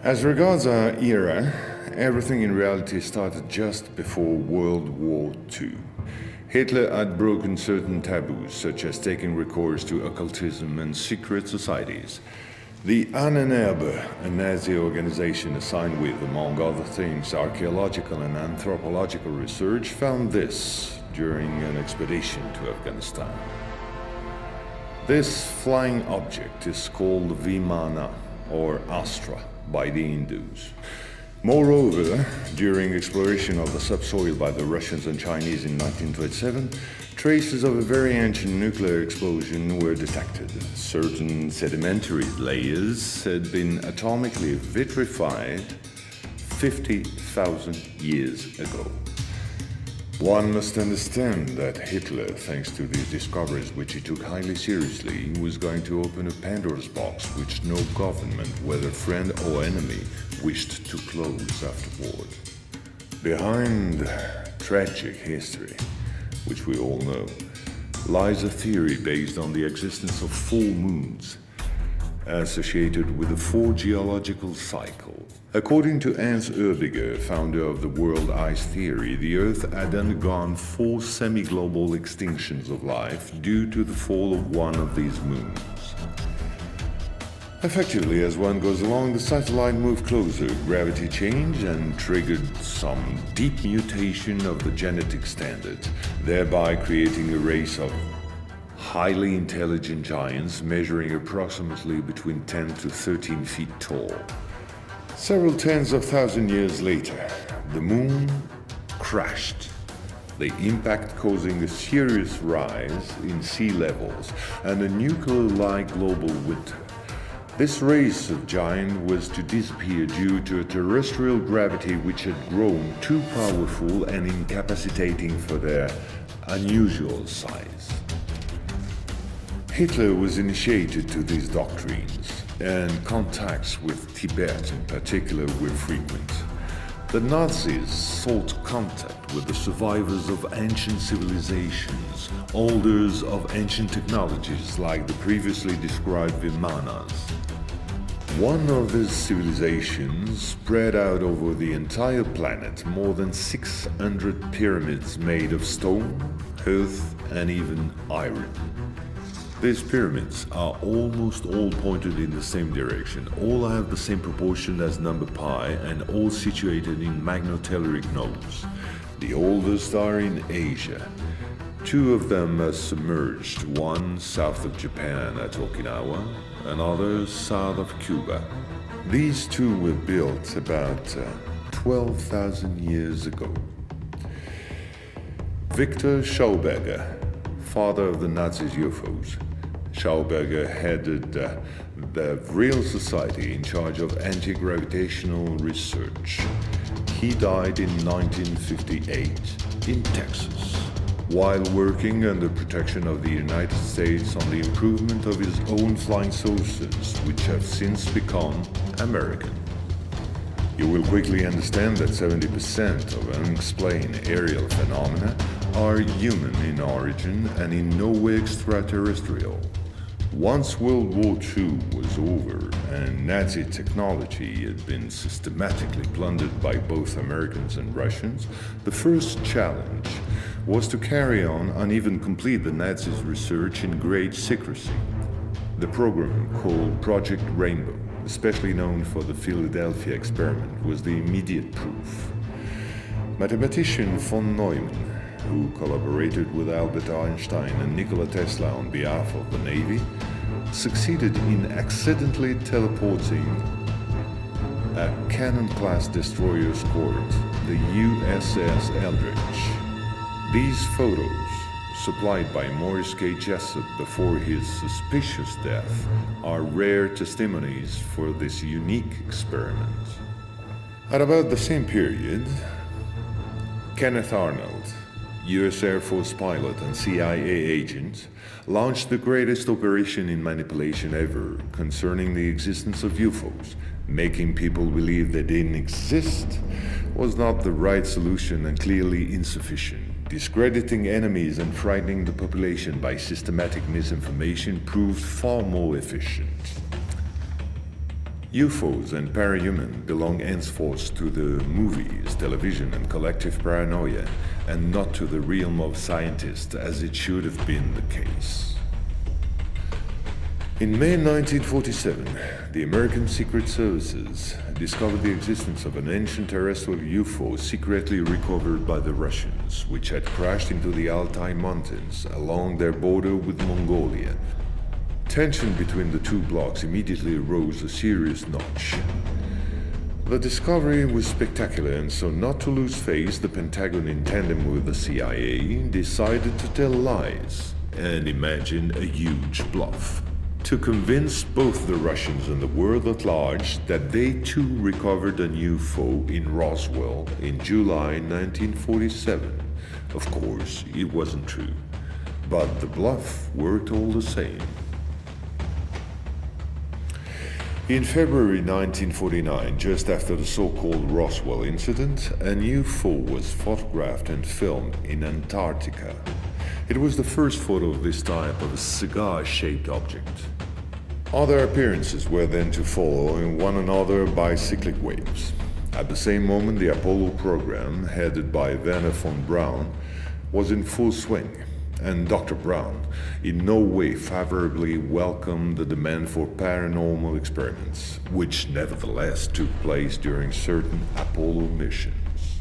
As regards our era, everything in reality started just before World War II. Hitler had broken certain taboos, such as taking recourse to occultism and secret societies. The Ahnenerbe, a Nazi organization assigned with, among other things, archaeological and anthropological research, found this during an expedition to Afghanistan. This flying object is called Vimana, or Astra, by the Hindus. Moreover, during exploration of the subsoil by the Russians and Chinese in 1927, traces of a very ancient nuclear explosion were detected. Certain sedimentary layers had been atomically vitrified 50,000 years ago. One must understand that Hitler, thanks to these discoveries which he took highly seriously, was going to open a Pandora's box which no government, whether friend or enemy, wished to close afterward. Behind tragic history, which we all know, lies a theory based on the existence of full moons associated with the four geological cycle. According to Hans Oerbiger, founder of the world ice theory, the Earth had undergone 4 semi-global extinctions of life due to the fall of one of these moons. Effectively, as one goes along, the satellite moved closer, gravity changed and triggered some deep mutation of the genetic standard, thereby creating a race of highly intelligent giants measuring approximately between 10 to 13 feet tall. Several tens of thousands years later, the moon crashed, the impact causing a serious rise in sea levels and a nuclear-like global winter. This race of giants was to disappear due to a terrestrial gravity which had grown too powerful and incapacitating for their unusual size. Hitler was initiated to these doctrines, and contacts with Tibet in particular were frequent. The Nazis sought contact with the survivors of ancient civilizations, holders of ancient technologies like the previously described Vimanas. One of these civilizations spread out over the entire planet more than 600 pyramids made of stone, earth, and even iron. These pyramids are almost all pointed in the same direction, all have the same proportion as number pi, and all situated in magnetotelluric nodes. The oldest are in Asia. 2 of them are submerged, one south of Japan at Okinawa, another south of Cuba. These 2 were built about 12,000 years ago. Victor Schauberger, father of the Nazis' UFOs. Schauberger headed the Real Society in charge of anti-gravitational research. He died in 1958 in Texas, while working under protection of the United States on the improvement of his own flying saucers, which have since become American. You will quickly understand that 70% of unexplained aerial phenomena are human in origin and in no way extraterrestrial. Once World War II was over and Nazi technology had been systematically plundered by both Americans and Russians, the first challenge was to carry on and even complete the Nazis' research in great secrecy. The program, called Project Rainbow, especially known for the Philadelphia experiment, was the immediate proof. Mathematician von Neumann, who collaborated with Albert Einstein and Nikola Tesla on behalf of the Navy, succeeded in accidentally teleporting a Cannon-class destroyer escort, the USS Eldridge. These photos, supplied by Morris K. Jessup before his suspicious death, are rare testimonies for this unique experiment. At about the same period, Kenneth Arnold, US Air Force pilot and CIA agent, launched the greatest operation in manipulation ever concerning the existence of UFOs. Making people believe they didn't exist was not the right solution and clearly insufficient. Discrediting enemies and frightening the population by systematic misinformation proved far more efficient. UFOs and parahuman belong henceforth to the movies, television, and collective paranoia, and not to the realm of scientists, as it should have been the case. In May 1947, the American Secret Services discovered the existence of an ancient terrestrial UFO secretly recovered by the Russians, which had crashed into the Altai Mountains along their border with Mongolia. Tension between the two blocs immediately rose a serious notch. The discovery was spectacular, and so not to lose face, the Pentagon, in tandem with the CIA, decided to tell lies and imagine a huge bluff to convince both the Russians and the world at large that they too recovered an UFO in Roswell in July 1947. Of course, it wasn't true, but the bluff worked all the same. In February 1949, just after the so-called Roswell incident, an UFO was photographed and filmed in Antarctica. It was the first photo of this type of a cigar-shaped object. Other appearances were then to follow in one another by cyclic waves. At the same moment, the Apollo program, headed by Werner von Braun, was in full swing. And Dr. Braun in no way favorably welcomed the demand for paranormal experiments, which nevertheless took place during certain Apollo missions.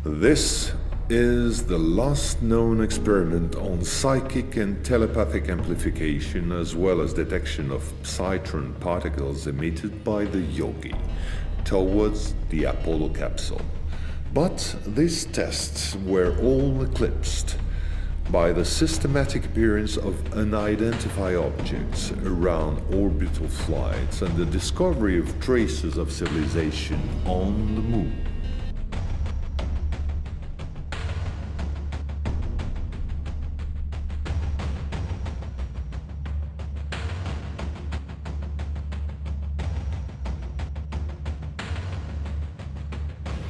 This is the last known experiment on psychic and telepathic amplification, as well as detection of Saturn particles emitted by the Yogi towards the Apollo capsule. But these tests were all eclipsed by the systematic appearance of unidentified objects around orbital flights and the discovery of traces of civilization on the moon.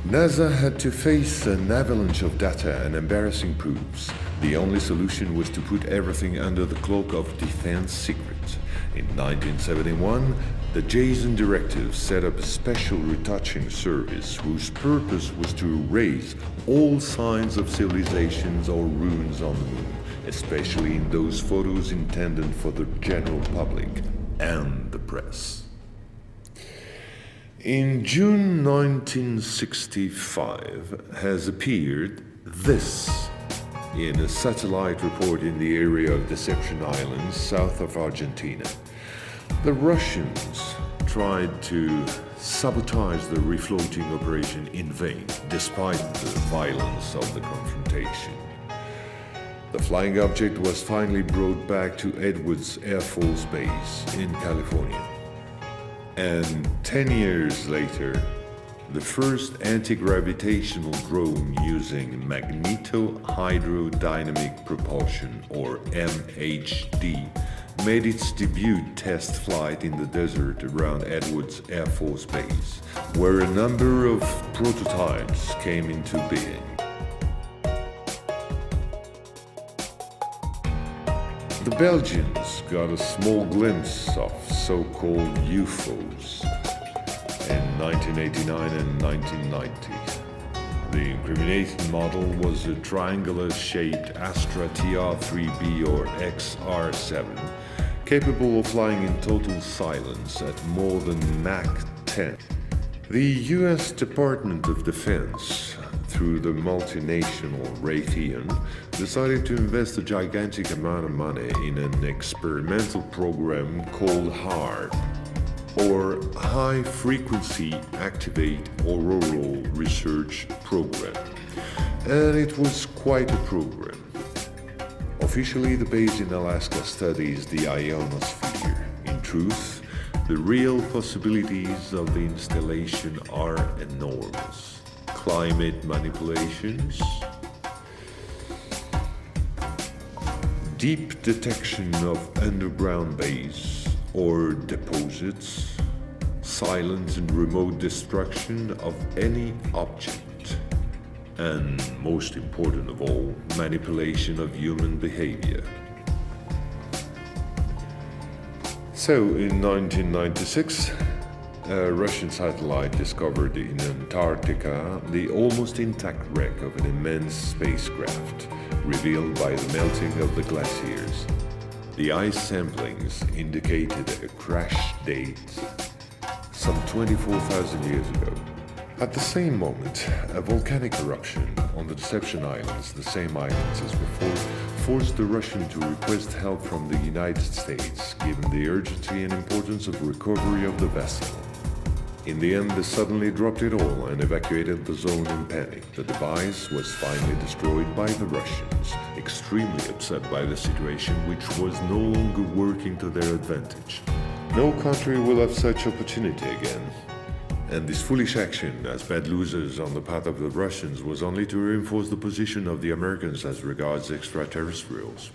NASA had to face an avalanche of data and embarrassing proofs. The only solution was to put everything under the cloak of defense secret. In 1971, the Jason Directive set up a special retouching service whose purpose was to erase all signs of civilizations or ruins on the moon, especially in those photos intended for the general public and the press. In June 1965 has appeared this in a satellite report in the area of Deception Island, south of Argentina. The Russians tried to sabotage the refloating operation in vain, despite the violence of the confrontation. The flying object was finally brought back to Edwards Air Force Base in California. And 10 years later, the first anti-gravitational drone using magneto-hydrodynamic propulsion, or MHD, made its debut test flight in the desert around Edwards Air Force Base, where a number of prototypes came into being. The Belgians got a small glimpse of so-called UFOs in 1989 and 1990. The incriminating model was a triangular-shaped Astra TR-3B or XR-7, capable of flying in total silence at more than Mach 10. The U.S. Department of Defense, through the multinational Raytheon, decided to invest a gigantic amount of money in an experimental program called HAARP, or High Frequency Activate Auroral Research Program. And it was quite a program. Officially, the base in Alaska studies the ionosphere. In truth, the real possibilities of the installation are enormous. Climate manipulations, deep detection of underground base or deposits, silent and remote destruction of any object, and most important of all, manipulation of human behavior. So, in 1996, a Russian satellite discovered in Antarctica the almost intact wreck of an immense spacecraft, revealed by the melting of the glaciers. The ice samplings indicated a crash date some 24,000 years ago. At the same moment, a volcanic eruption on the Deception Islands, the same islands as before, forced the Russian to request help from the United States, given the urgency and importance of recovery of the vessel. In the end, they suddenly dropped it all and evacuated the zone in panic. The device was finally destroyed by the Russians, extremely upset by the situation, which was no longer working to their advantage. No country will have such opportunity again. And this foolish action, as bad losers on the part of the Russians, was only to reinforce the position of the Americans as regards extraterrestrials.